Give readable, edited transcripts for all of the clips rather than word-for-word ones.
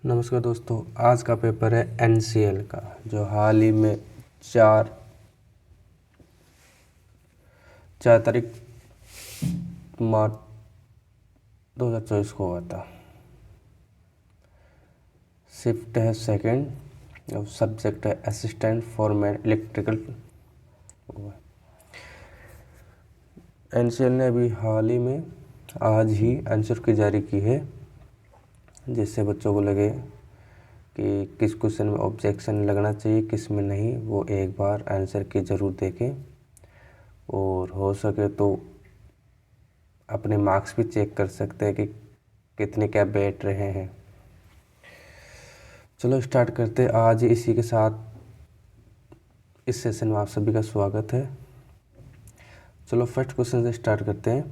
नमस्कार दोस्तों, आज का पेपर है एनसीएल का, जो हाल ही में 4 तारीख मार्च 2024 को हुआ था। शिफ्ट है सेकंड और सब्जेक्ट है असिस्टेंट फॉरमैन इलेक्ट्रिकल। एनसीएल ने अभी हाल ही में आज ही आंसर की जारी की है, जिससे बच्चों को लगे कि किस क्वेश्चन में ऑब्जेक्शन लगना चाहिए, किस में नहीं। वो एक बार आंसर की ज़रूर देखें और हो सके तो अपने मार्क्स भी चेक कर सकते हैं कि कितने क्या बैठ रहे हैं। चलो स्टार्ट करते हैं। आज इसी के साथ इस सेशन में आप सभी का स्वागत है। चलो फर्स्ट क्वेश्चन से स्टार्ट करते हैं।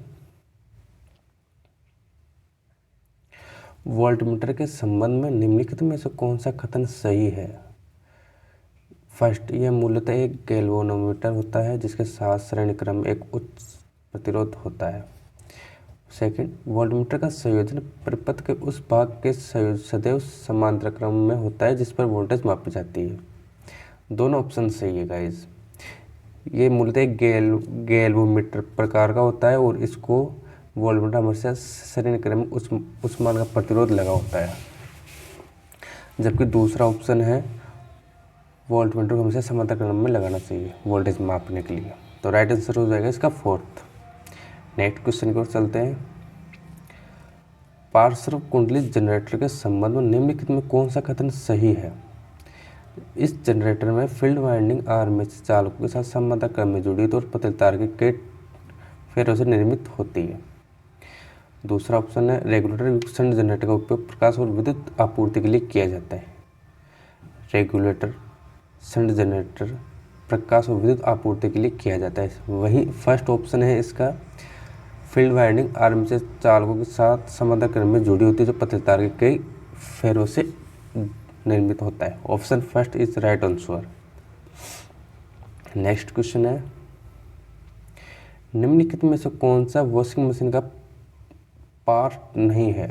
वोल्टमीटर के संबंध में निम्नलिखित में से कौन सा कथन सही है? फर्स्ट, यह मूलतः एक गैल्वेनोमीटर होता है जिसके साथ श्रेणी क्रम में एक उच्च प्रतिरोध होता है। सेकंड, वोल्टमीटर का संयोजन परिपथ के उस भाग के सदैव समांतर क्रम में होता है जिस पर वोल्टेज मापी जाती है। दोनों ऑप्शन सही है गाइज। ये मूलतः एक गैल्वेनोमीटर प्रकार का होता है और इसको वोल्टमीटर हमेशा श्रेणी क्रम में उस मान का प्रतिरोध लगा होता है, जबकि दूसरा ऑप्शन है वोल्टमीटर को हमेशा समांतर क्रम में लगाना चाहिए वोल्टेज मापने के लिए। तो राइट आंसर हो जाएगा इसका फोर्थ। नेक्स्ट क्वेश्चन की ओर चलते हैं। पार्श्व कुंडली जनरेटर के संबंध में निम्नलिखित में कौन सा कथन सही है? इस जनरेटर में फील्ड वाइंडिंग आर्मेचर चालकों के साथ समांतर क्रम में जुड़ी और पतले तार के कई फेरों से निर्मित होती है। दूसरा ऑप्शन है रेगुलेटर युक्त शंट जनरेटर का उपयोग प्रकाश और विद्युत आपूर्ति के लिए किया जाता है। रेगुलेटर शंट जनरेटर प्रकाश और विद्युत आपूर्ति के लिए किया जाता है। वहीं फर्स्ट ऑप्शन है इसका फील्ड वाइंडिंग आर्मेचर चालकों के साथ समांतर क्रम में जुड़ी होती है, जो पतले तार के कई फेरों से निर्मित होता है। Option first is right answer. Next question है, निम्नलिखित में से कौन सा वॉशिंग मशीन का पार्ट नहीं है?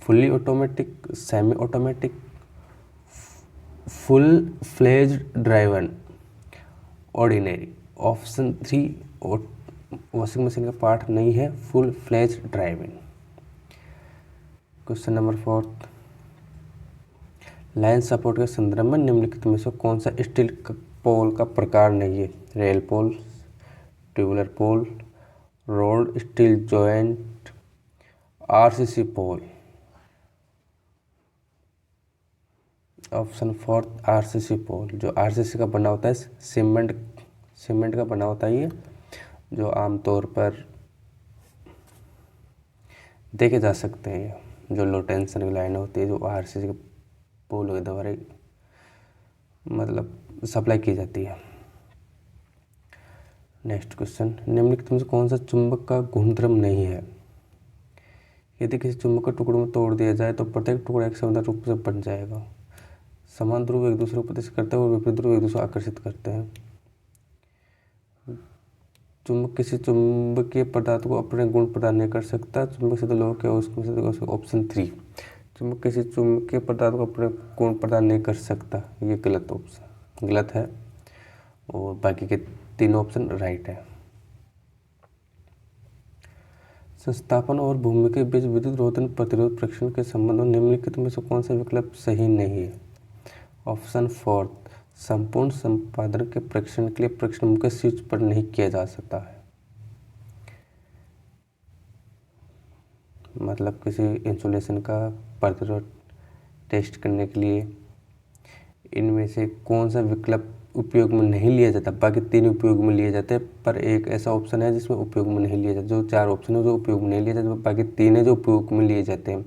Fully automatic, semi automatic, full fledged driven, ordinary. Option 3 washing machine का पार्ट नहीं है full fledged driving. Question number 4, line support के संदर्भ में निम्नलिखित में से कौन सा स्टील पोल का प्रकार नहीं है? Rail pole, tubular pole, rolled steel joint, RCC pole. Option 4 RCC pole. जो आरसीसी का बना होता है, सीमेंट का बना होता है ये, जो आमतौर पर देखे जा सकते हैं। जो लो टेंशन की लाइन होती है, जो आरसीसी के पोल के द्वारा मतलब सप्लाई की जाती है। नेक्स्ट क्वेश्चन, निम्नलिखित में से कौन सा चुंबक का गुणधर्म नहीं है? यदि किसी चुंबक को टुकड़ों में तोड़ दिया जाए तो प्रत्येक टुकड़ा एक समान रूप से बन जाएगा। समान ध्रुव एक दूसरे को प्रतिष्ठित करते हैं और विपरीत ध्रुव एक दूसरे को आकर्षित करते हैं। चुंबक किसी चुंबकीय पदार्थ को अपने गुण प्रदान नहीं कर सकता। चुंबक सिद्ध लोह के ऑप्शन 3, चुंबक किसी चुंबकीय पदार्थ को अपने गुण प्रदान नहीं कर सकता। ये गलत ऑप्शन गलत है और बाकी के तीनों ऑप्शन राइट है। संस्थापन और भूमि के बीच विद्युत रोधन प्रतिरोध परीक्षण के संबंध में निम्नलिखित में से कौन सा विकल्प सही नहीं है? ऑप्शन 4, संपूर्ण संपादन के परीक्षण के लिए परीक्षण मुख्य स्विच पर नहीं किया जा सकता है। मतलब किसी इंसुलेशन का प्रतिरोध टेस्ट करने के लिए इनमें से कौन सा विकल्प उपयोग में नहीं लिया जाता? बाकी 3 उपयोग में लिए जाते हैं, पर एक ऐसा ऑप्शन है जिसमें उपयोग में नहीं लिया जाता। जो 4 ऑप्शन है जो उपयोग में नहीं लिए जाते, बाकी 3 है जो उपयोग में लिए जाते हैं।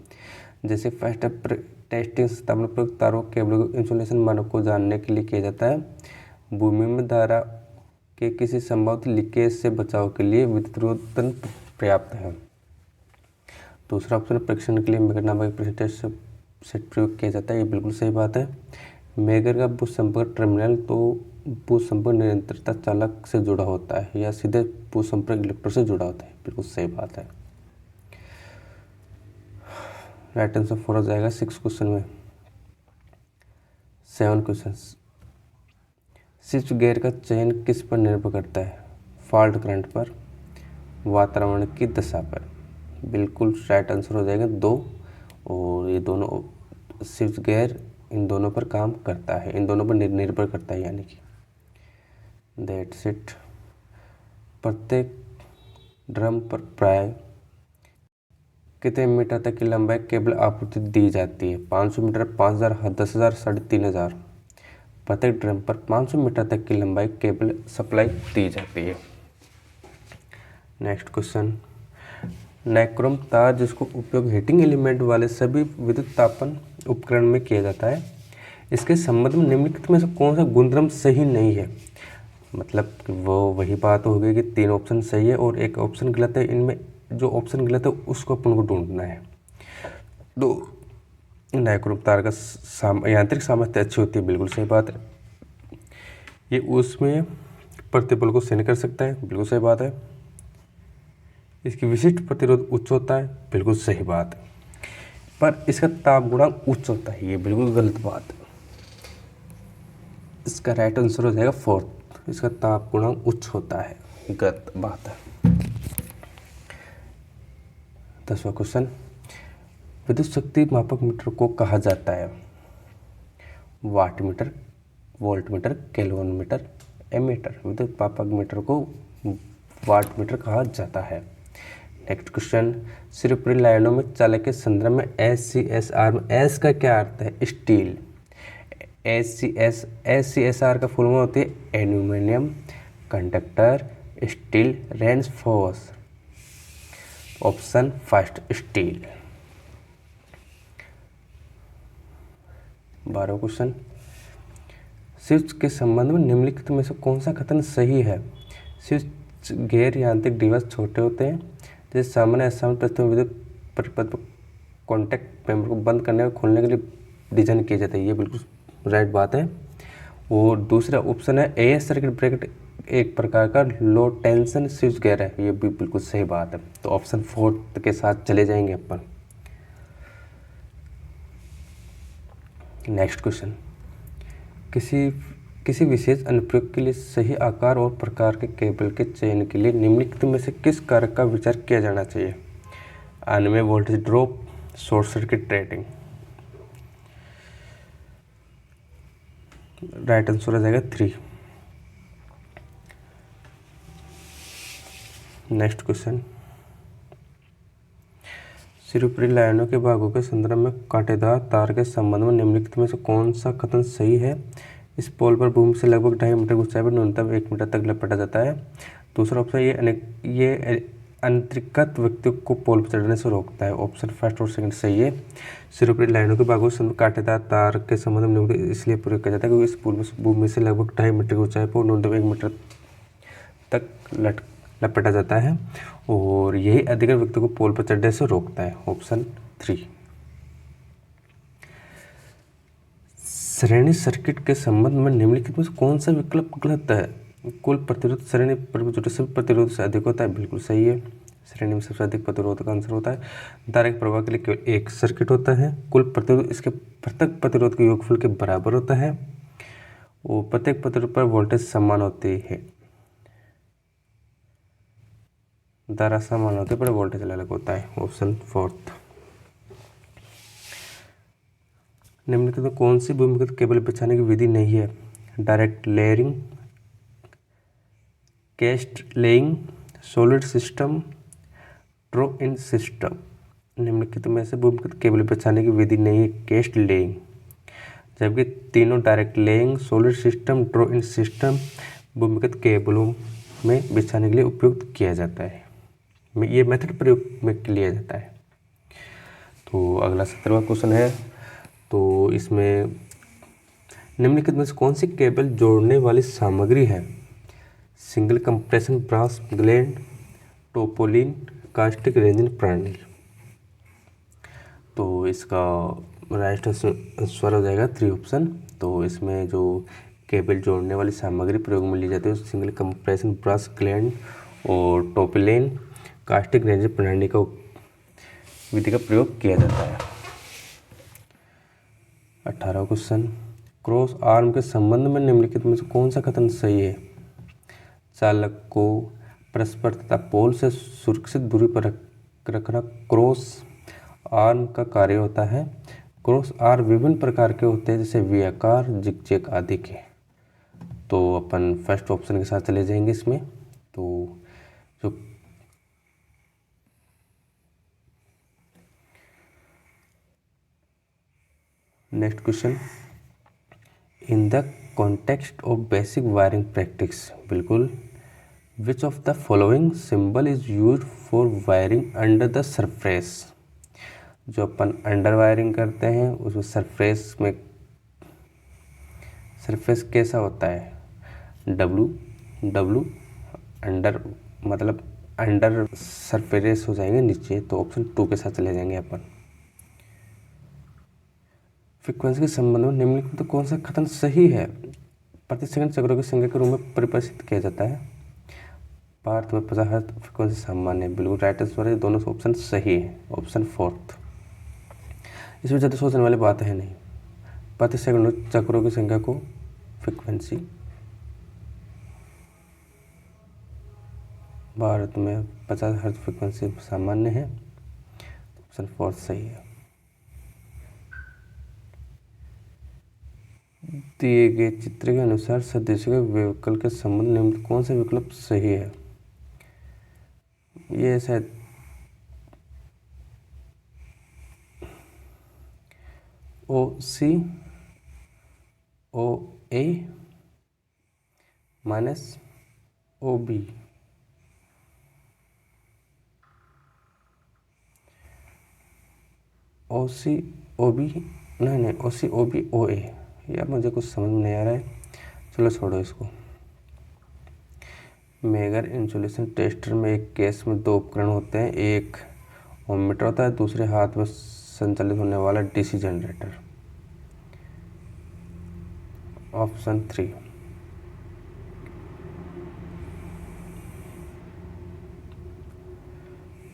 जैसे फर्स्ट टेस्टिंग स्थापना प्रयुक्त तारों केबलों के इंसुलेशन मानक को जानने के लिए किया जाता है। भूमि में धारा के किसी संभावित लीकेज से बचाव के लिए विद्युत रोधन पर्याप्त है। दूसरा ऑप्शन परीक्षण के लिए मेगर नामक एक टेस्ट सेट प्रयोग किया जाता है। ये बिल्कुल सही बात है। मेगर का भू संपर्क टर्मिनल तो भू संपर्क निरंतरता चालक से जुड़ा होता है या सीधे भू संपर्क इलेक्ट्रोड से जुड़ा होता है। बिल्कुल सही बात है। राइट आंसर 4 हो जाएगा 6 क्वेश्चन में। 7 क्वेश्चन। स्विच गियर का चयन किस पर निर्भर करता है? फॉल्ट करंट पर, वातावरण की दशा पर। बिल्कुल राइट आंसर हो जाएगा 2। और ये दोनों स्विच गियर इन दोनों पर काम करता है, इन दोनों पर निर्भर करता है, यानी कि दैट्स इट। प्रत्येक ड्रम पर प्राय कितने मीटर तक की लंबाई केबल आपूर्ति दी जाती है? 500 मीटर, 5000, 10,000, 3500। प्रत्येक ड्रम पर 500 मीटर तक की लंबाई केबल सप्लाई दी जाती है। Next question. नाइक्रोम तार जिसको उपयोग हीटिंग एलिमेंट वाले सभी विद्युत तापन उपकरण में किया जाता है, इसके संबंध में निम्नलिखित में से कौन सा गुणधर्म सही नहीं है? मतलब वो वही बात हो गई कि 3 ऑप्शन सही है और 1 ऑप्शन गलत है। इनमें जो ऑप्शन गलत है उसको अपन को ढूंढना है। तो नाइक्रोम तार का यांत्रिक सामर्थ्य अच्छी होती है, बिल्कुल सही बात है। ये उसमें प्रतिबल को सहन कर सकता है, बिल्कुल सही बात है। इसकी विशिष्ट प्रतिरोध उच्च होता है, बिल्कुल सही बात है। पर इसका ताप गुणांक उच्च होता है, ये बिल्कुल गलत बात है। इसका राइट आंसर हो जाएगा 4। इसका ताप गुणांक उच्च होता है, गलत बात है। 10वां क्वेश्चन। विद्युत शक्ति मापक मीटर को कहा जाता है? Watt meter, volt meter, Kelvin meter, ammeter. विद्युत मापक मीटर को वाट मीटर कहा जाता है। Next question. सिरुपरी लाइनों में चालक के संदर्भ में SCSR में S का क्या अर्थ है? स्टील। SCSR का फुल फॉर्म होती है aluminium conductor steel reinforce. Option first steel. 12वां क्वेश्चन। स्विच के संबंध में निम्नलिखित में से कौन सा कथन सही है? स्विच गैर यांत्रिक डिवाइस छोटे होते हैं, जैसे सामान्य असामान्य परिस्थितियों में विद्युत परिपथ पर कॉन्टैक्ट मेम्बर को बंद करने और खोलने के लिए डिजाइन किया जाता है। ये बिल्कुल राइट बात है। और दूसरा ऑप्शन है एएस सर्किट ब्रेकर एक प्रकार का लो टेंशन स्विच गियर है, ये भी बिल्कुल सही बात है। तो ऑप्शन 4 के साथ चले जाएंगे अपन। Next question. किसी विशेष अनुप्रयोग के लिए सही आकार और प्रकार के केबल के चयन के लिए निम्नलिखित में से किस कारक का विचार किया जाना चाहिए? अनुमेय voltage drop, short circuit rating. Right answer हो जाएगा 3। Next question. सिरुपरी लाइनों के भागों के संदर्भ में कांटेदार तार के संबंध में निम्नलिखित में से कौन सा कथन सही है? इस पोल पर भूमि से लगभग 2.5 मीटर ऊंचाई पर न्यूनतम 1 मीटर तक लपेटा जाता है। दूसरा ऑप्शन ये अंतरिकृत व्यक्तियों को पोल पर चढ़ने से रोकता है। ऑप्शन फर्स्ट और सेकंड सही है। सिरुपरी लाइनों के भागों से कांटेदार तार के संबंध में इसलिए प्रयोग किया जाता है क्योंकि इस पोल पर भूमि से लगभग 2.5 मीटर की ऊंचाई पर न्यूनतम 1 मीटर तक लपेटा जाता है और यही अधिकतर व्यक्तियों को पोल पर चढ़ने से रोकता है। ऑप्शन 3। श्रेणी सर्किट के संबंध में निम्नलिखित में कौन सा विकल्प गलत है? कुल प्रतिरोध श्रेणी सभी प्रतिरोध से अधिक होता है, बिल्कुल सही है। श्रेणी में सबसे अधिक प्रतिरोध का आंसर होता है। धारा के प्रवाह के लिए केवल एक सर्किट होता है। कुल प्रतिरोध इसके प्रत्येक प्रतिरोध के योगफल के बराबर होता है और प्रत्येक प्रतिरोध पर वोल्टेज समान होती है। धारा समान होते पर वोल्टेज अलग होता है। ऑप्शन 4। निम्नलिखित में कौन सी भूमिगत केबल बिछाने की विधि नहीं है? Direct layering, cast laying, solid system, draw in system. निम्नलिखित में से भूमिगत केबल बिछाने की विधि नहीं है कैस्ट लेइंग, जबकि तीनों direct laying, solid system, draw in system भूमिगत केबलों में बिछाने के लिए उपयोग किया जाता है। ये मेथड प्रयोग में लिया जाता है। तो अगला 17वां क्वेश्चन है। तो इसमें निम्नलिखित में से कौन सी केबल जोड़ने वाली सामग्री है? सिंगल कंप्रेशन ब्रास ग्लैंड, टोपोलिन, कास्टिक रेजिन प्रणाली। तो इसका राइट आंसर हो जाएगा 3 ऑप्शन। तो इसमें जो केबल जोड़ने वाली सामग्री प्रयोग में ली जाती है सिंगल कंप्रेशन ब्रास ग्लैंड और टोपोलिन कास्टिक रेजिन प्रणाली का विधि का प्रयोग किया जाता है। 18वां क्वेश्चन, क्रॉस आर्म के संबंध में निम्नलिखित में से कौन सा कथन सही है? चालक को परस्पर तथा पोल से सुरक्षित दूरी पर रखना क्रॉस आर्म का कार्य होता है। क्रॉस आर्म विभिन्न प्रकार के होते हैं, जैसे वी आकार, जिगजैग आदि के। तो अपन फर्स्ट ऑप्शन के साथ चले जाएंगे इसमें। तो जो next question, in the context of basic wiring practice, बिल्कुल, which of the following symbol is use for wiring under the surface? जो अपन अंडर वायरिंग करते हैं उसमें सरफेस में, सरफेस कैसा होता है? डब्लू अंडर, मतलब अंडर सरफेस हो जाएंगे नीचे, तो ऑप्शन 2 के साथ चले जाएंगे अपन। फ्रीक्वेंसी के संबंध में निम्नलिखित तो कौन सा कथन सही है? प्रति सेकंड चक्रों की संख्या के रूप में परिभाषित किया जाता है। भारत में 50 हर्ट्ज फ्रीक्वेंसी सामान्य है, बिल्कुल राइट आंसर है। दोनों ऑप्शन सही है, ऑप्शन 4। इसमें ज़्यादा सोचने वाली बात है नहीं। प्रति सेकंड चक्रों की संख्या को फ्रीक्वेंसी भारत में 50 हर्ट्ज फ्रीक्वेंसी सामान्य है, ऑप्शन 4 सही है। दिए गए चित्र के अनुसार सदस्य के विकल्प के संबंध निम्न कौन सा विकल्प सही है? ये शायद OC OA minus OB, OC OB, नहीं OC OB OA, यार मुझे कुछ समझ में नहीं आ रहा है, चलो छोड़ो इसको। मेगर इंसुलेशन टेस्टर में एक केस में 2 उपकरण होते हैं, एक ओममीटर होता है, दूसरे हाथ में संचालित होने वाला DC generator. Option 3।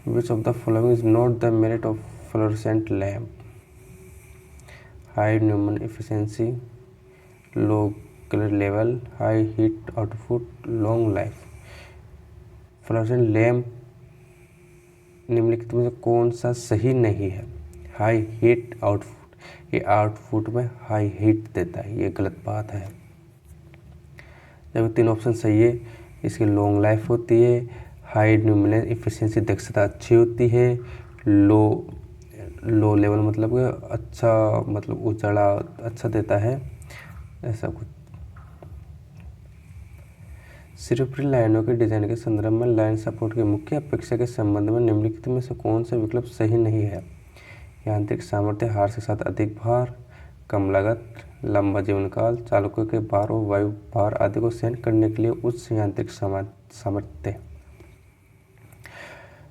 Which of the following is not the merit of fluorescent lamp? High Newman efficiency, low color level, high heat output, long life। Fluorescent lamp निम्नलिखित में से कौन सा सही नहीं है? हाई हीट आउटपुट, ये आउटपुट में हाई हीट देता है, ये गलत बात है। जब 3 ऑप्शन सही है, इसकी लॉन्ग लाइफ होती है, हाई न्यूमिनेशन एफिशिएंसी दक्षता अच्छी होती है, लो लेवल मतलब अच्छा, मतलब उजाला अच्छा देता है, ऐसा कुछ। सिरोप्री लाइनों के डिजाइन के संदर्भ में लाइन सपोर्ट की मुख्य अपेक्षा के संबंध में निम्नलिखित में से कौन सा विकल्प सही नहीं है? यांत्रिक सामर्थ्य, हार के साथ अधिक भार, कम लागत, लंबा जीवन काल, चालकों के भार और वायु भार आदि को सहन करने के लिए उच्च यांत्रिक सामर्थ्य।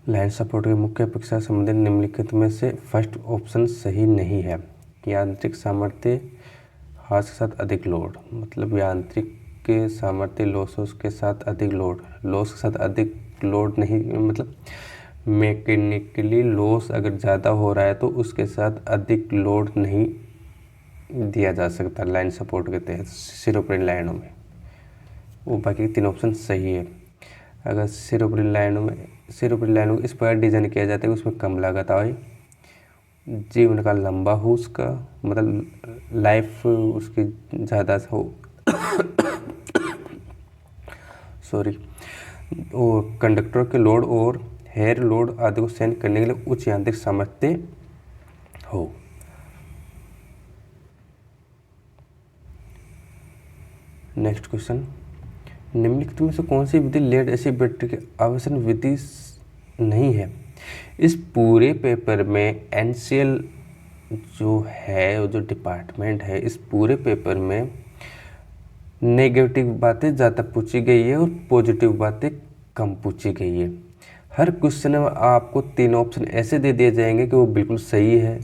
लाइन सपोर्ट की मुख्य अपेक्षा से संबंधित निम्नलिखित में से फर्स्ट ऑप्शन सही नहीं है। यांत्रिक सामर्थ्य, हार के साथ अधिक लोड, मतलब यांत्रिक के सामर्थ्य लॉसेस के साथ अधिक लोड, लॉस के साथ अधिक लोड नहीं, मतलब मैकेनिकली लॉस अगर ज़्यादा हो रहा है तो उसके साथ अधिक लोड नहीं दिया जा सकता लाइन सपोर्ट के तहत सिरोप्रिन लाइनों में। वो बाकी 3 ऑप्शन सही है। अगर सिरोप्रिन लाइनों को इस प्रकार डिज़ाइन किया जाता है कि उसमें कम लागत आए, जीवन का लंबा हो, उसका मतलब लाइफ उसकी ज़्यादा हो सॉरी, और कंडक्टर के लोड और हेयर लोड आदि को सहन करने के लिए उच्च यांत्रिक सामर्थ्य हो। नेक्स्ट क्वेश्चन, निम्नलिखित में से कौन सी विधि लेड एसिड बैटरी की आवेशन विधि नहीं है? इस पूरे पेपर में NCL जो है, जो डिपार्टमेंट है, इस पूरे पेपर में नेगेटिव बातें ज़्यादा पूछी गई है और पॉजिटिव बातें कम पूछी गई है। हर क्वेश्चन में आपको 3 ऑप्शन ऐसे दे दिए जाएंगे कि वो बिल्कुल सही है,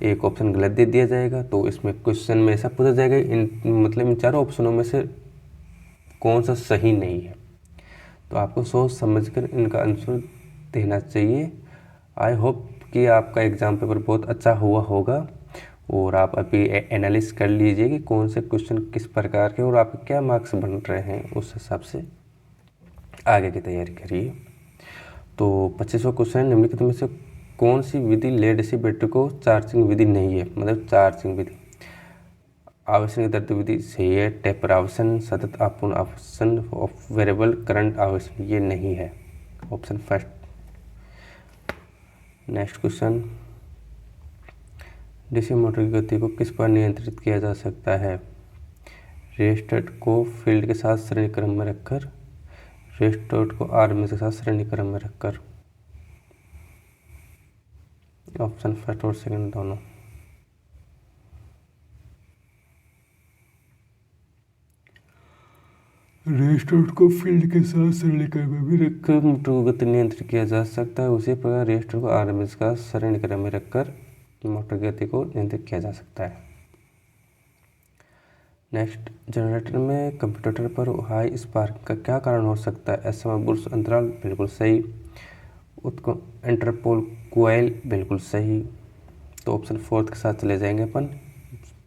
एक ऑप्शन गलत दे दिया जाएगा। तो इसमें क्वेश्चन में ऐसा पूछा जाएगा इन 4 ऑप्शनों में से कौन सा सही नहीं है। तो आपको सोच समझकर इनका आंसर देना चाहिए। आई होप कि आपका एग्ज़ाम पेपर बहुत अच्छा हुआ होगा और आप अभी एनालिस कर लीजिए कि कौन से क्वेश्चन किस प्रकार के और आपके क्या मार्क्स बन रहे हैं, उस हिसाब से आगे की तैयारी करिए। तो 25वां क्वेश्चन है, निम्नलिखित में से कौन सी विधि लेड एसिड बैटरी को चार्जिंग विधि नहीं है, मतलब चार्जिंग विधि। आवेशन दर्द विधि सही है, टेपर आवेशन, सतत आपूर्ण आवेशन, वेरिएबल करंट आवेशन ये नहीं है, option first. Next question, DC motor की गति को किस पर नियंत्रित किया जा सकता है। रेस्टर को फील्ड के साथ श्रेणी क्रम में रखकर, रेस्टर को आर्मेचर के साथ श्रेणी क्रम में रखकर, ऑप्शन फर्स्ट और सेकंड दोनों। रेस्टर को फील्ड के साथ श्रेणी क्रम में भी रखकर मोटर को गति नियंत्रित किया जा सकता है, उसी प्रकार रेस्टर को आर्मेचर का श्रेणी क्रम में रखकर मोटर गति को नियंत्रित किया जा सकता है। नेक्स्ट, जनरेटर में कंप्यूटर पर हाई स्पार्क का क्या कारण हो सकता है। असमान बुर्श अंतराल बिल्कुल सही, इंटरपोल कोयल बिल्कुल सही, तो ऑप्शन फोर्थ के साथ चले जाएंगे अपन,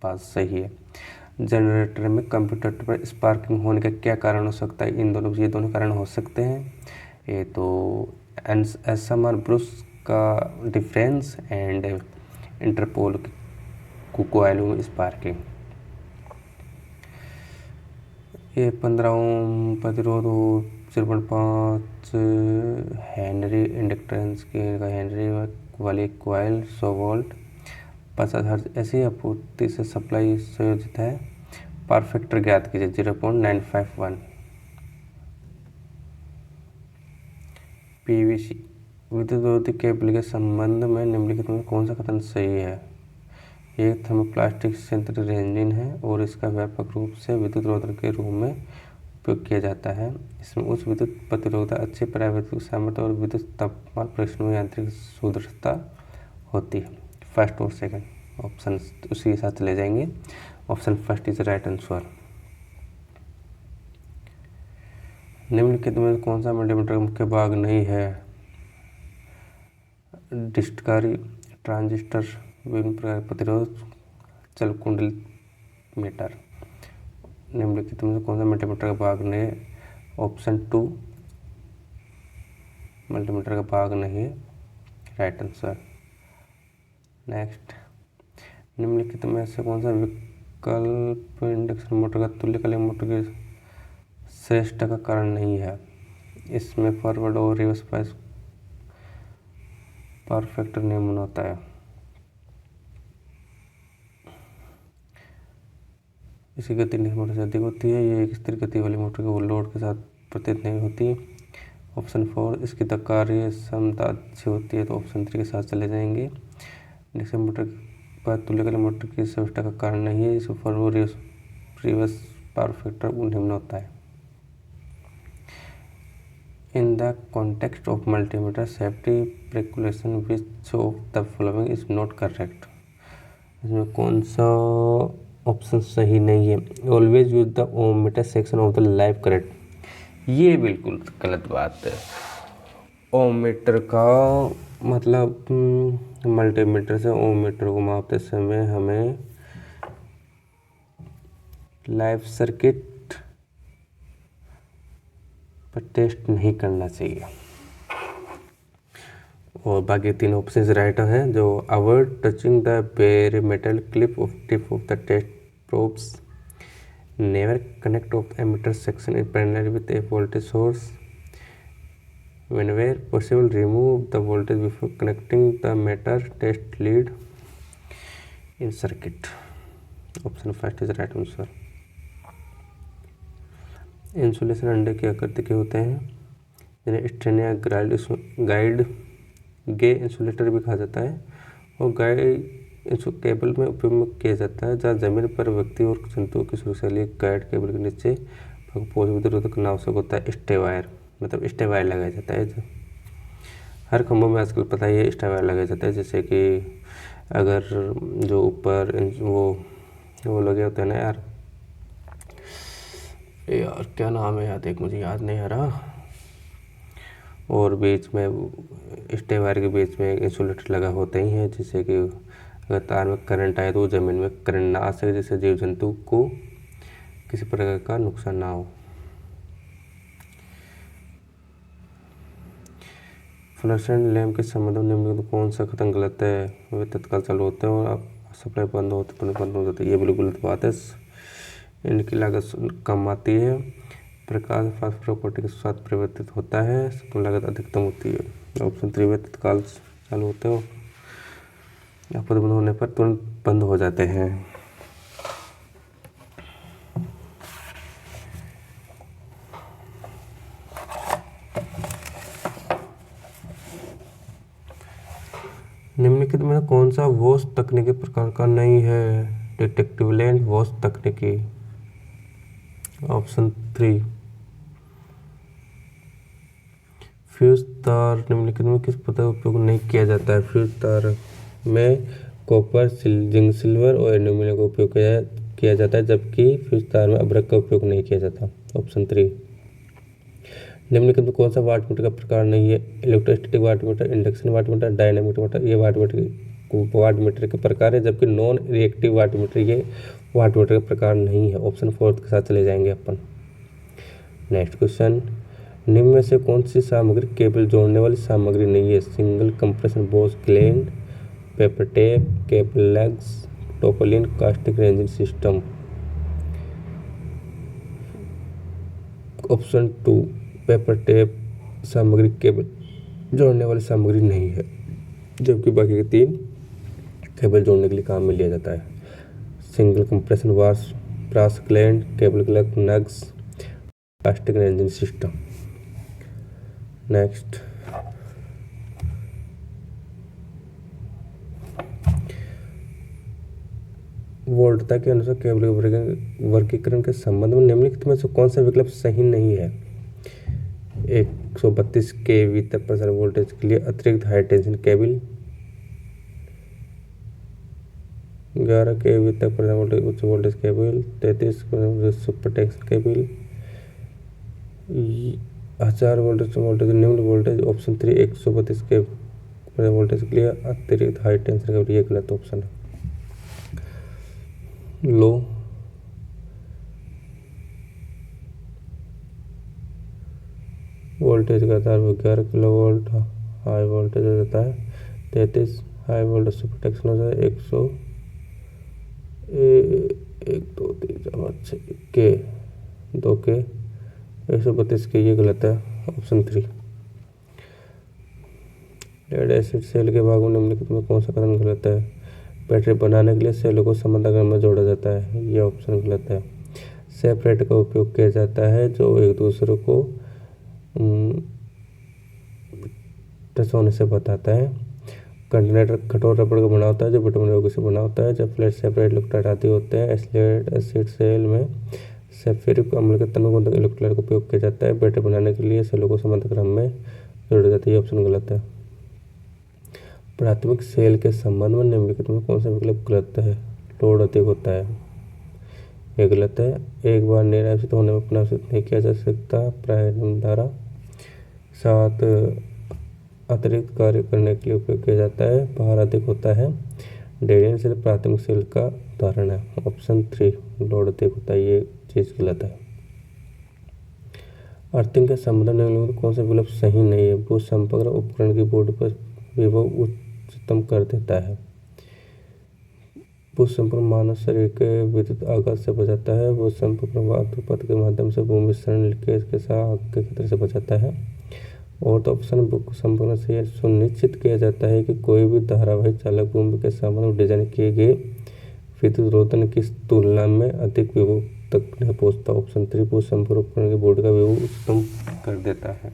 बात सही है। जनरेटर में कंप्यूटर पर स्पार्किंग होने का क्या कारण हो सकता है। ये दोनों कारण हो सकते हैं। ये तो असमान ब्रुश का डिफरेंस एंड इंटरपोल कोयल में स्पार्किंग। ये 15 ओम प्रतिरोध 0.5 हेनरी इंडक्टेंस की हेनरी वाली कोयल 100 वोल्ट 50 हर्ट्ज ऐसी आपूर्ति से सप्लाई संयोजित है। पावर फैक्टर ज्ञात कीजिए 0.951। पीवीसी विद्युत रोधी केबल के संबंध में निम्नलिखित में कौन सा कथन सही है। ये थर्मोप्लास्टिक सिंथेटिक रेजिन है और इसका व्यापक रूप से विद्युत रोधक के रूप में उपयोग किया जाता है। इसमें उच्च विद्युत प्रतिरोधकता, अच्छी परावैद्युतिक सामर्थ्य और विद्युत तापमान परीक्षण में यांत्रिक सुदृढ़ता होती है। फर्स्ट और सेकंड ऑप्शन उसी के साथ चले जाएंगे, option first is right answer. निम्नलिखित में कौन सा मल्टीमीटर का मुख्य भाग नहीं है। डिस्टकारी, ट्रांजिस्टर, विभिन्न प्रकार के प्रतिरोध, चल कुंडल मीटर। निम्नलिखित में कौन सा मल्टीमीटर का भाग नहीं है। ऑप्शन 2 मल्टीमीटर का भाग नहीं है, राइट आंसर। नेक्स्ट, निम्नलिखित में से कौन सा विकल्प इंडक्शन मोटर का तुल्यकालिक मोटर की श्रेष्ठता का कारण नहीं है। इसमें फॉरवर्ड और रिवर्स पावर फैक्टर नियमन होता है। इसकी गति मोटर से अधिक होती है। ये एक स्थिर गति वाली मोटर के लोड के साथ प्रतीत नहीं होती। ऑप्शन 4 इसकी कार्य क्षमता अच्छी होती है, तो ऑप्शन 3 के साथ चले जाएंगे। इंडक्शन मोटर पर तुल्यकालिक मोटर की श्रेष्ठता का कारण नहीं है। इसमें फॉरवर्ड रिवर्स पावर फैक्टर निम्न होता है। In the context of multimeter safety precaution, which of the following is not correct? इसमें कौन सा ऑप्शन सही नहीं है। Always use the ohm meter section of the live current, ये बिल्कुल गलत बात है। ओम मीटर का मतलब मल्टीमीटर से ओम मीटर को मापते समय हमें लाइव सर्किट पर टेस्ट नहीं करना चाहिए। और बाकी 3 ऑप्शन राइट हैं, जो avoid touching the bare metal clip of tip of the test probes, never connect of ammeter section in parallel with a voltage source, whenever possible remove the voltage before connecting the meter test lead in circuit. Option first is right answer. Insulation अंडे की आकृति के होते हैं, जिन्हें strain या guide गे insulator भी कहा जाता है, और गाइड केबल में उपयोग किया जाता है, जहाँ जमीन पर व्यक्ति और जंतुओं की सुरक्षा के लिए गाइड केबल के नीचे विद्युत करना आवश्यक होता है। स्टे वायर, मतलब स्टे वायर लगाया जाता है। जो हर खंभों में आजकल पता ही है स्टे वायर लगाया जाता है। जैसे कि अगर जो ऊपर वो लगे होते हैं ना यार क्या नाम है यार, एक मुझे याद नहीं आ रहा, और बीच में स्टे वायर के बीच में इंसुलेटर लगा होते ही है, जिससे कि अगर तार में करंट आए तो वो ज़मीन में करंट ना आ सके, जिससे जीव जंतु को किसी प्रकार का नुकसान ना हो। फ्लोरेसेंट लैंप के संबंध में निम्नलिखित कौन सा कथन गलत है? वे तत्काल चालू होते हैं और आप सप्लाई बंद होते तुरंत बंद हो जाते हैं। ये बिल्कुल गलत बात है। इनकी लागत कम आती है। प्रकाश फास्ट प्रॉपर्टी के साथ परिवर्तित होता है। तो लागत अधिकतम होती है। ऑप्शन 3 वे तत्काल चालू होते हो, आप बंद होने पर तुरंत बंद हो जाते हैं। निम्नलिखित में कौन सा वॉश तकनीकी प्रकार का नहीं है? डिटेक्टिव लेंस वॉश तकनीकी। ऑप्शन 3 फ्यूज तार निम्नलिखित में किस प्रकार का उपयोग नहीं किया जाता है? फ्यूज तार में कॉपर, जिंक, सिल्वर और एल्यूमिनियम का उपयोग किया जाता है, जबकि फ्यूज तार में अभ्रक का उपयोग नहीं किया जाता। ऑप्शन 3 निम्नलिखित में कौन सा वाटमीटर का प्रकार नहीं है? Electrostatic wattmeter, induction wattmeter, dynamic wattmeter. ये वाटमीटर के प्रकार है, जबकि नॉन रिएक्टिव वाटमीटर ये वाटमीटर का प्रकार नहीं है। ऑप्शन 4 के साथ चले जाएंगे अपन। नेक्स्ट क्वेश्चन, निम्न में से कौन सी सामग्री केबल जोड़ने वाली सामग्री नहीं है? Single compression brass gland, paper tape, cable lugs, टोपोलिन, caustic resin system. Option 2 paper tape सामग्री केबल जोड़ने वाली सामग्री नहीं है, जबकि बाकी के 3 केबल जोड़ने के लिए काम में लिया जाता है। सिंगल कंप्रेशन वार्स, brass gland, cable lug, lugs, caustic resin system. Next, वोल्टता के अनुसार केबल वर्गीकरण के संबंध में निम्नलिखित में से कौन सा विकल्प सही नहीं है? 132 kV तक प्रसार वोल्टेज के लिए अतिरिक्त हाई टेंशन केबल, 11 kV तक प्रसार वोल्टेज उच्च voltage cable, 33 super tension cable, 1000 voltage निम्न वोल्टेज। ऑप्शन 3 132 के वोल्टेज के लिए अतिरिक्त हाई टेंशन केबल। ये गलत ऑप्शन है। लो वोल्टेज का तार 11 किलो वोल्ट हाई वोल्टेज हो जाता है, 33 हाई वोल्टेज सुपर टेंशन हो जाता है, 100 1 2 3 4 5 6 के 2 के 132 के। ये गलत है। ऑप्शन 3 लेड एसिड सेल के भागों निम्नलिखित में कौन सा कथन गलत है? बैटरी बनाने के लिए सेलों को समानांतर में जोड़ा जाता है। ये ऑप्शन गलत है। सेपरेट का उपयोग किया जाता है जो एक दूसरे को टच होने से बताता है। कंटेनर कठोर रबड़ का बना होता है जो विटामिन योगिक से बना होता है। जब फ्लैट सेपरेट इलेक्ट्रोलाइट आदि होते हैं, लेड एसिड सेल में सल्फ्यूरिक अम्ल के तनुबंधक इलेक्ट्रोलाइट का उपयोग किया जाता है। बैटरी बनाने के लिए सेलों को समानांतर क्रम में जोड़ा जाता है। ये ऑप्शन गलत है। प्राथमिक सेल के संबंध में निम्नलिखित में कौन सा विकल्प गलत है? लोड अधिक होता है। ये गलत है। एक बार निरावशित होने में पुनरावशित नहीं किया जा सकता। प्रारंभिक धारा 7 अतिरिक्त कार्य करने के लिए उपयोग किया जाता है। भार अधिक होता है। डेरियन सेल प्राथमिक सेल का उदाहरण है। ऑप्शन 3 लोड अधिक होता है। ये चीज गलत है। अर्थिंग के संबंध में कौन सा विकल्प सही नहीं है? वो संपर्क उपकरण की बोर्ड पर विभव उच्चतम कर देता है। वो संपर्क मानव शरीर के विद्युत आघात से बचाता है। वो संपर्क वातुपथ के माध्यम से भूमि क्षरण लीकेज के साथ आग के खतरे से बचाता है। और तो ऑप्शन संपर्क से यह सुनिश्चित किया जाता है कि कोई भी धारावाहिक चालक भूमि के संबंध में डिजाइन किए गए विद्युत रोधन की तुलना में अधिक विभव तक नहीं पहुंचता। ऑप्शन 3 वो संपर्क उपकरण के बोर्ड का विभव उच्चतम कर देता है।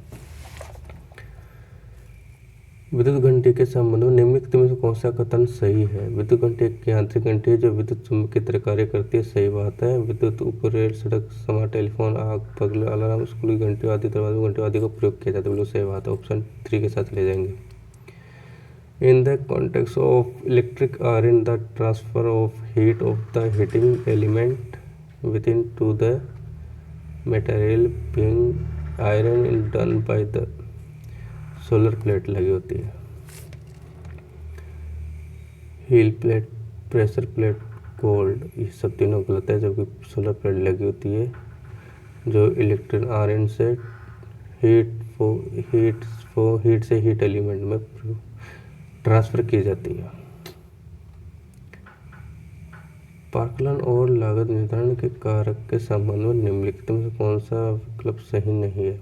विद्युत घंटी के संबंध में निम्नलिखित में से कौन सा कथन सही है? विद्युत घंटी एक यांत्रिक घंटी है जो विद्युत चुम्बक की तरह कार्य करती है। सही बात है। विद्युत ऊपर रेल, सड़क, समार, टेलीफोन, आग, बगल, अलार्म, स्कूल की घंटी आदि, दरवाजे घंटी आदि का प्रयोग किया जाता है। बिल्कुल सही बात है। ऑप्शन 3 के साथ ले जाएंगे। In the context of electric iron the transfer of heat of the heating element with in to the material being iron in done by the solar plate लगी होती है। Heel plate, pressure plate, cold, ये सब तीनों गलत है, जबकि solar plate लगी होती है जो इलेक्ट्रॉन आयरन से हीट से हीट एलिमेंट में ट्रांसफर की जाती है। पार्कलन और लागत निर्धारण के कारक के संबंध में निम्नलिखित में से कौन सा विकल्प सही नहीं है?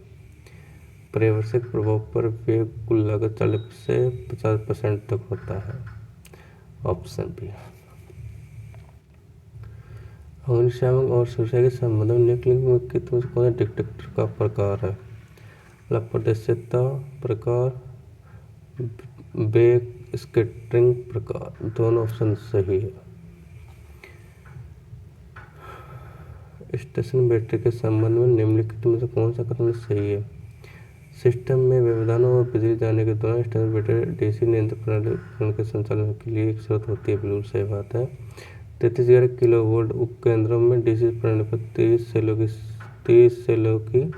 पर्यवसिक प्रभाव पर व्यय कुल लागत 40 से 50% तक होता है। Option B. अग्निशामक और सुरक्षा के संबंध में निम्नलिखित में से कौन सा डिटेक्टर का प्रकार है? अपारदर्शिता प्रकार, बैक स्कैटरिंग प्रकार, दोनों ऑप्शन सही है। स्टेशन बैटरी के संबंध में निम्नलिखित में से कौन सा कथन सही है? सिस्टम में व्यवधानों और बिजली जाने के दौरान स्टेशन बैटरी डीसी नियंत्रण प्रणाली उपकरण के संचालन के लिए एक स्रोत होती है। बिल्कुल सही बात है। 33,000 किलोवोल्ट उपकेंद्रों में डीसी प्रणाली पर 30 सेलों की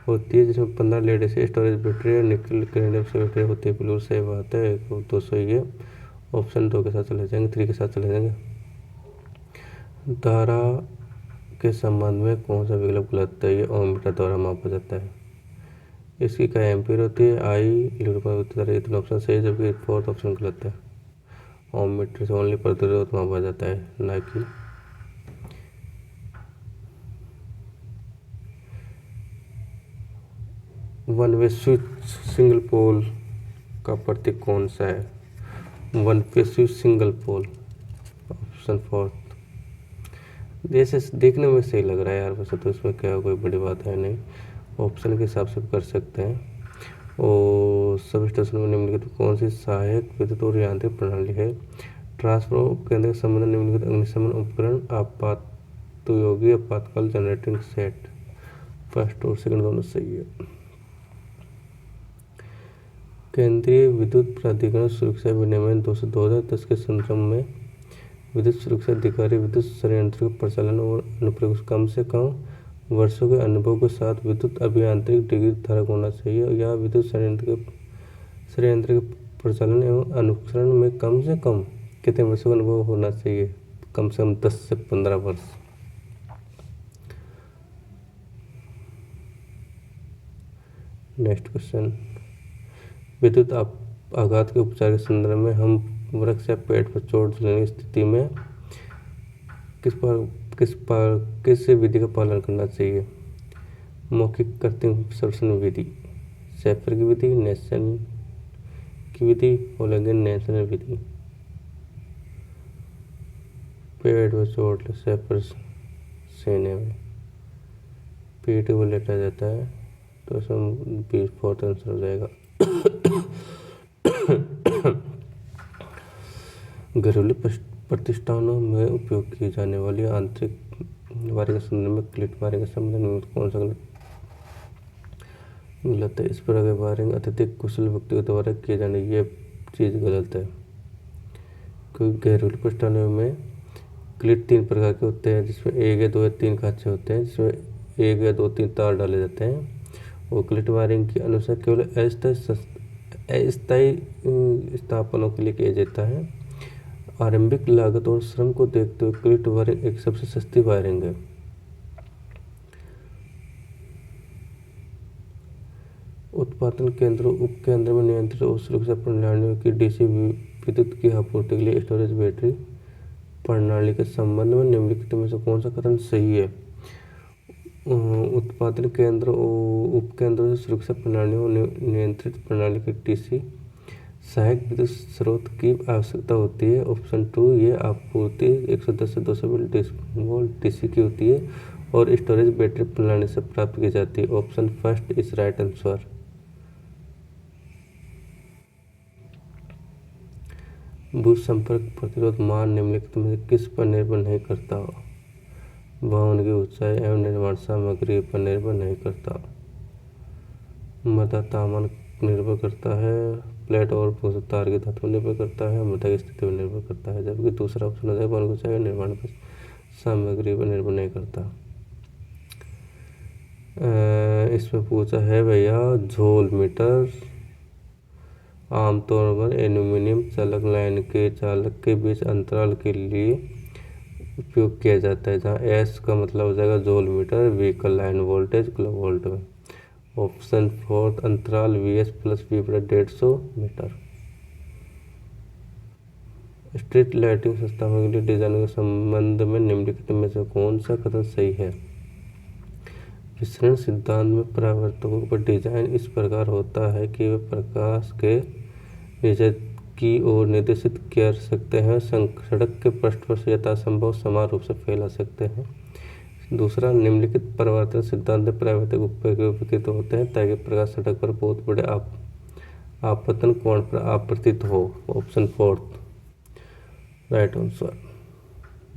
होती है, जिसमें 15 लेड एसिड स्टोरेज बैटरी और निकल कैडमियम से बैटरी होती है। बिल्कुल सही बात है। 200 ही है। ऑप्शन 2 के साथ चले जाएंगे, 3 के साथ चले जाएंगे। धारा के संबंध में कौन सा विकल्प गलत है? ये ओम मीटर द्वारा मापा जाता है। इसकी क्या एम्पीयर होती है? आई इलेक्ट्रोमैग्नेटिक, ये तीन ऑप्शन सही है, जबकि 4th ऑप्शन गलत है। ओम मीटर से ओनली प्रतिरोध मापा जाता है, ना कि one way switch single pole का प्रतीक कौन सा है? One way switch single pole, option 4th। जैसे देखने में सही लग रहा है यार, वैसे तो इसमें क्या कोई बड़ी बात है नहीं, ऑप्शन के हिसाब से कर सकते हैं। और सब स्टेशन में निम्नलिखित कौन सी सहायक विद्युत और यांत्रिक प्रणाली है? ट्रांसफार्मर उपकेंद्र के संबंध में निम्नलिखित अग्निशमन उपकरण आपातोपयोगी आपातकाल जनरेटिंग सेट, फर्स्ट और सेकंड दोनों सही है। केंद्रीय विद्युत प्राधिकरण सुरक्षा विनियमन 2010 के संदर्भ में विद्युत सुरक्षा अधिकारी विद्युत संयंत्र के परिचालन और अनुप्रयोग कम से कम वर्षों के अनुभव के साथ विद्युत अभियांत्रिक डिग्री धारक होना चाहिए, या विद्युत संयंत्र के परिचालन एवं अनुसरण में कम से कम कितने वर्षों का अनुभव होना चाहिए? कम से कम 10 से 15 वर्ष। नेक्स्ट क्वेश्चन, विद्युत आघात के उपचार के संदर्भ में हम वृक्ष या पेड़ पर चोट लगने की स्थिति में किस विधि का पालन करना चाहिए? मौखिक कृत्रिम श्वसन विधि, शेफर की विधि, नेल्सन की विधि, ओलेगन नेल्सन विधि। पेड़ पर चोट शेफर सेने में पीठ को लेटा जाता है, तो इसमें 4th आंसर हो जाएगा। घरेलू प्रतिष्ठानों में उपयोग की जाने वाली आंतरिक वायरिंग के संदर्भ में क्लिट वायरिंग के संबंध में कौन सा गलत है? इस प्रकार की वायरिंग अत्यधिक कुशल व्यक्तियों द्वारा किए जाने, ये चीज़ गलत है, क्योंकि घरेलू प्रतिष्ठानों में क्लिट 3 प्रकार के होते हैं, जिसमें 1 या 2 या 3 खांचे होते हैं, जिसमें 1 या 2 3 तार डाले जाते हैं। और क्लिट वायरिंग के अनुसार केवल अस्थायी स्थापनों के लिए किया जाता है। आरंभिक लागत और श्रम को देखते हुए क्लिट वायरिंग एक सबसे सस्ती वायरिंग है। उत्पादन केंद्रों उपकेंद्र में नियंत्रित और सुरक्षा प्रणालियों की डीसी विद्युत की आपूर्ति के लिए स्टोरेज बैटरी प्रणाली के संबंध में निम्नलिखित में से कौन सा कथन सही है? उत्पादन केंद्र और उपकेंद्रों से सुरक्षा प्रणालियों नियंत्रित प्रणाली के डीसी सहायक विद्युत स्रोत की आवश्यकता होती है। ऑप्शन 2, ये आपूर्ति 110 से 200 वोल्ट डीसी की होती है और स्टोरेज बैटरी प्रणाली से प्राप्त की जाती है। Option first is right answer. भू संपर्क प्रतिरोध मान निम्नलिखित में से किस पर निर्भर नहीं करता? भवन की ऊंचाई एवं निर्माण सामग्री पर निर्भर नहीं करता। मृदा तापमान निर्भर करता है, प्लेट और तार की धातु निर्भर करता है, मृदा की स्थिति पर निर्भर करता है, जबकि दूसरा ऑप्शन होता है भवन की ऊंचाई निर्माण पर सामग्री पर निर्भर नहीं करता। इसमें पूछा है भैया झोल मीटर आमतौर पर एल्यूमीनियम चालक लाइन के चालक के बीच अंतराल के लिए उपयोग किया जाता है, जहाँ एस का मतलब हो जाएगा जूल मीटर, वी का लाइन वोल्टेज किलो वोल्ट में। ऑप्शन 4 अंतराल वी एस प्लस वी बटा 150 मीटर। स्ट्रीट लाइटिंग संस्थापन के लिए डिजाइन के संबंध में निम्नलिखित में से कौन सा कथन सही है? विसरण सिद्धांत में परावर्तकों पर डिजाइन इस प्रकार होता है कि वे प्रकाश के नीचे की ओर निर्देशित कर सकते हैं, सड़क के पृष्ठ पर यथासंभव समान रूप से फैला सकते हैं। दूसरा, निम्नलिखित परावर्तन सिद्धांत में परावर्तक उपयोगित होते हैं ताकि प्रकाश सड़क पर बहुत बड़े आपतन कोण पर आपतित हो। Option 4 right answer.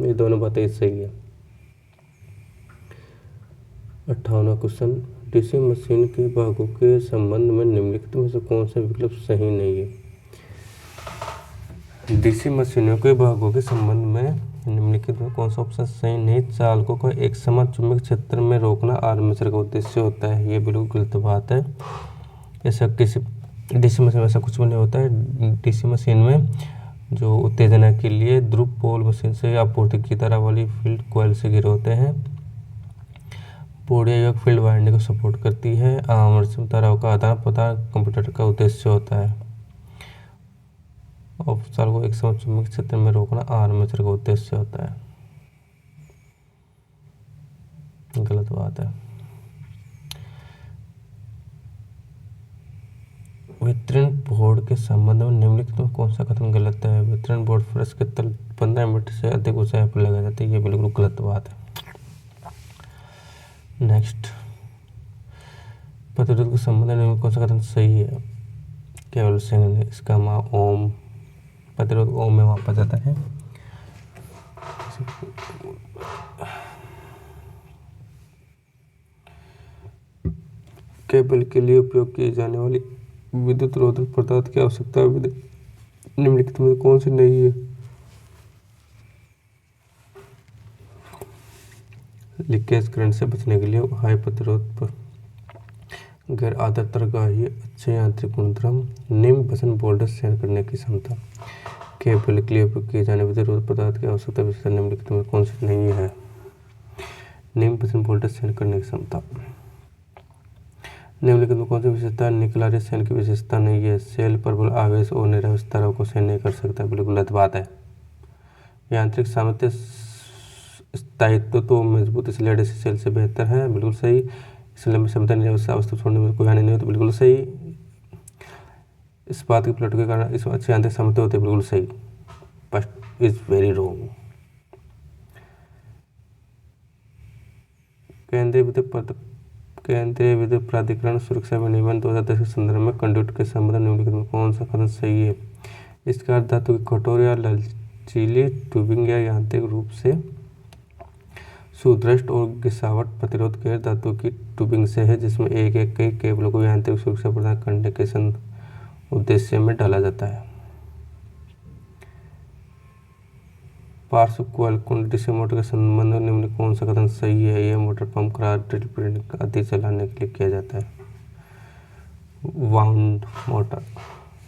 ये दोनों बातें सही है। 58वां क्वेश्चन, डीसी मशीन के भागों के संबंध में निम्नलिखित में से कौन सा विकल्प सही नहीं है? डीसी मशीनों के भागों के संबंध में निम्नलिखित में कौन सा ऑप्शन सही नहीं? चालकों को एक समान चुंबकीय क्षेत्र में रोकना आर्मेचर का उद्देश्य होता है। ये बिल्कुल गलत बात है। ऐसा किसी डीसी मशीन में ऐसा कुछ भी नहीं होता है। डीसी मशीन में जो उत्तेजना के लिए ध्रुव पोल मशीन से आपूर्ति की तरह वाली फील्ड कॉइल से घिरे होते हैं। पोड़िया फील्ड वाइंडिंग को सपोर्ट करती है। आर्मेचर धाराओं का आदान प्रदान कंप्यूटर का उद्देश्य होता है। चाल को एक समान चुंबकीय क्षेत्र में रोकना आर्मेचर का उद्देश्य होता है। गलत बात है। वितरण बोर्ड के संबंध में निम्नलिखित में कौन सा कथन गलत है? वितरण बोर्ड फर्श के तल 15 मीटर से अधिक ऊंचाई पर लगाया जाता है। ये बिल्कुल गलत बात है। नेक्स्ट, प्रतिरोध के संबंध में कौन सा कथन सही है? केवल सिंह इसका ओम प्रतिरोध ओम में मापा जाता है। केबल के लिए उपयोग की जाने वाली विद्युत रोधक पदार्थ की आवश्यकता निम्नलिखित में कौन सी नहीं है? लीकेज करंट से बचने के लिए हाई प्रतिरोध पर गैर आदर्श तरंगाही, अच्छे यांत्रिक गुणधर्म, निम्न वजन वोल्टेज सहन करने की क्षमता। केबल के लिए उपयोग किए जाने वाले विद्युत पदार्थ की आवश्यकता विशेषता निम्नलिखित में कौन सी नहीं है? निम्न वजन वोल्टेज सहन करने की क्षमता। निम्नलिखित में कौन सी विशेषता निकलारे सेल की विशेषता नहीं है? सेल प्रबल आवेश और निरावेश धाराओं को सहन नहीं कर सकता। बिल्कुल गलत बात है। यांत्रिक सामर्थ्य स्थायित्व तो मजबूत इसलिए एडीसी सेल से बेहतर है। बिल्कुल सही। इसलिए में क्षमता निरावेश अवस्था छोड़ने में कोई हानि नहीं होती। बिल्कुल सही। इस बात की प्लॉट के कारण इस अच्छे यांत्रिक सामर्थ्य होते। बिल्कुल सही। First is very wrong. केंद्रीय विद्युत प्राधिकरण सुरक्षा विनियमन 2010 के संदर्भ में कंडक्टर के संबंध निम्नलिखित में कौन सा कथन सही है? इसका अर्थ धातु की कठोर या लचीली ट्यूबिंग या यांत्रिक रूप से सुदृढ़ और गिरावट प्रतिरोध गैर धातु की ट्यूबिंग से है, जिसमें एक कई केबलों को यांत्रिक सुरक्षा प्रदान करने के उद्देश्य में डाला जाता है। पार्श्व कॉइल कुंडली डीसी मोटर के संबंध में निम्न कौन सा कथन सही है? यह motor pump, car, drill print आदि चलाने के लिए किया जाता है। Wound motor,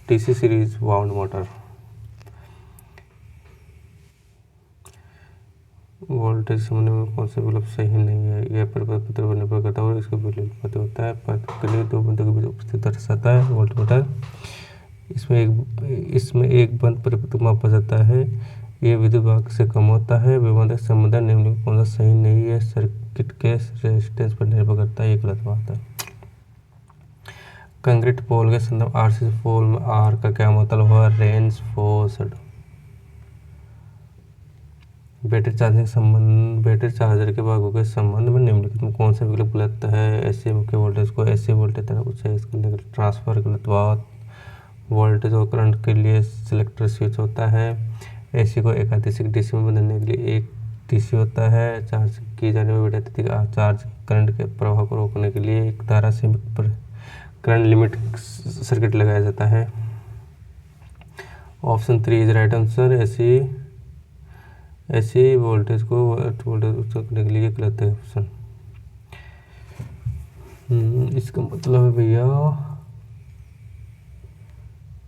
TC series wound motor. Voltage संबंध में कौन सा विकल्प सही नहीं है? यह परिपथ पत्र पर निर्भर करता है और इसका विकल्प होता है। पथ के लिए दो बिंदुओं के बीच उपस्थित दर्शाता है वोल्टमीटर। इसमें एक बंद परिपथ मापा जाता है। यह विद्युत भाग से कम होता है। विभवांतर संबंध निम्न में कौन सा सही नहीं है? सर्किट के रेजिस्टेंस पर निर्भर करता है। ये गलत बात है। कंक्रीट पोल के संदर्भ आरसीसी पोल में आर का क्या मतलब हुआ? रेनफोर्स्ड। बैटरी चार्जर के भागों के संबंध में निम्नलिखित में कौन सा विकल्प गलत है? एसी मुख्य वोल्टेज को एसी वोल्टेज तक उच्च करने के लिए ट्रांसफर गलत बात। वोल्टेज और करंट के लिए सिलेक्टर स्विच होता है। एसी को एकाधिक डीसी में बदलने के लिए एक डीसी होता है। चार्ज की जाने वाली बैटरी चार्ज करंट के प्रवाह को रोकने के लिए एक धारा सीमित पर करंट लिमिट सर्किट लगाया जाता है। Option 3 is right answer. ऐसी वोल्टेज को वोल्टेज उच्च करने के लिए गलत है ऑप्शन। इसका मतलब है भैया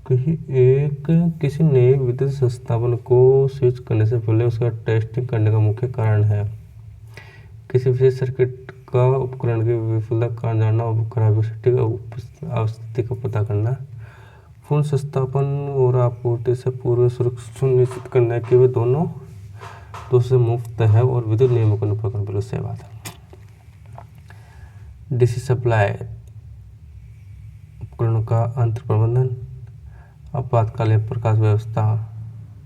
किसी नए विद्युत संस्थापन को स्विच करने से पहले उसका टेस्टिंग करने का मुख्य कारण है किसी विशेष सर्किट का उपकरण की विफलता का कारण जानना और खराबी सटीक अवस्थिति का पता करना। पूर्ण संस्थापन और आपूर्ति से पूर्व सुरक्षा सुनिश्चित करना कि वे दोनों दूसरे मुफ्त है और विद्युत नियमों का अनुपालन करना बिल्कुल सही बात है। डीसी सप्लाई उपकरणों का अंतर प्रबंधन आपातकालीन प्रकाश व्यवस्था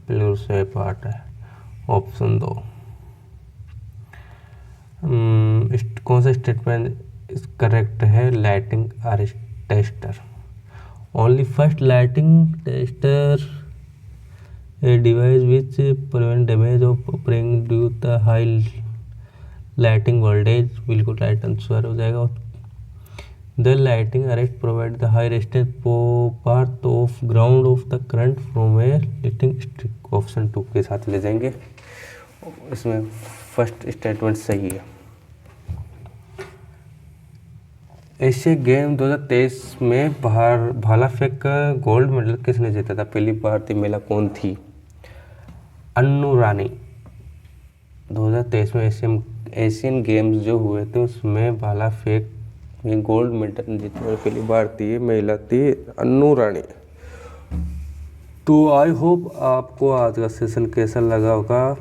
बिल्कुल सही पार्ट है ऑप्शन 2। कौन सा स्टेटमेंट करेक्ट है? Lighting tester only first lighting tester a device which prevent damage of operating due the high lighting voltage बिल्कुल राइट आंसर हो जाएगा। The lighting arrest provide the high resistance part of ground of the current from a lighting strike option 2 के साथ ले जाएंगे। इसमें first statement सही है। एशिया गेम 2023 में भाला फेंक का गोल्ड मेडल किसने जीता था? पहली भारतीय महिला कौन थी? अन्नू रानी। 2023 में एशियन गेम्स जो हुए थे उसमें भाला फेंक में गोल्ड मेडल जीतने वाली पहली भारतीय महिला थी अन्नू रानी। तो आई होप आपको आज का सेशन कैसा लगा होगा।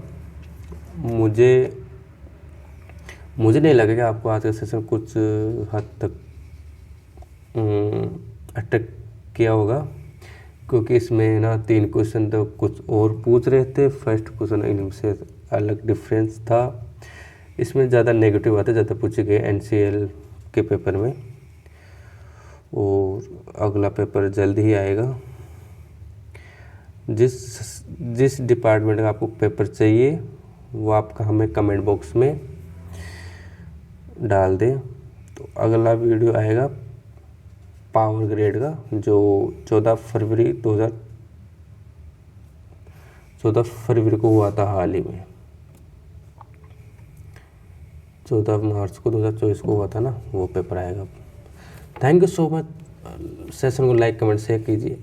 मुझे नहीं लगा कि आपको आज का सेशन कुछ हद तक अटैक किया होगा, क्योंकि इसमें ना 3 क्वेश्चन तो कुछ और पूछ रहे थे। फर्स्ट क्वेश्चन इनसे अलग डिफरेंस था। इसमें ज़्यादा नेगेटिव बातें ज़्यादा पूछी गई एनसीएल के पेपर में, और अगला पेपर जल्द ही आएगा। जिस डिपार्टमेंट का आपको पेपर चाहिए वो आपका हमें कमेंट बॉक्स में डाल दें। तो अगला वीडियो आएगा पावर ग्रेड का, जो 14 फरवरी को हुआ था हाल ही में। 14 मार्च को 2024 को हुआ था ना, वो पेपर आएगा। Thank you so much. Session को लाइक कमेंट शेयर कीजिए।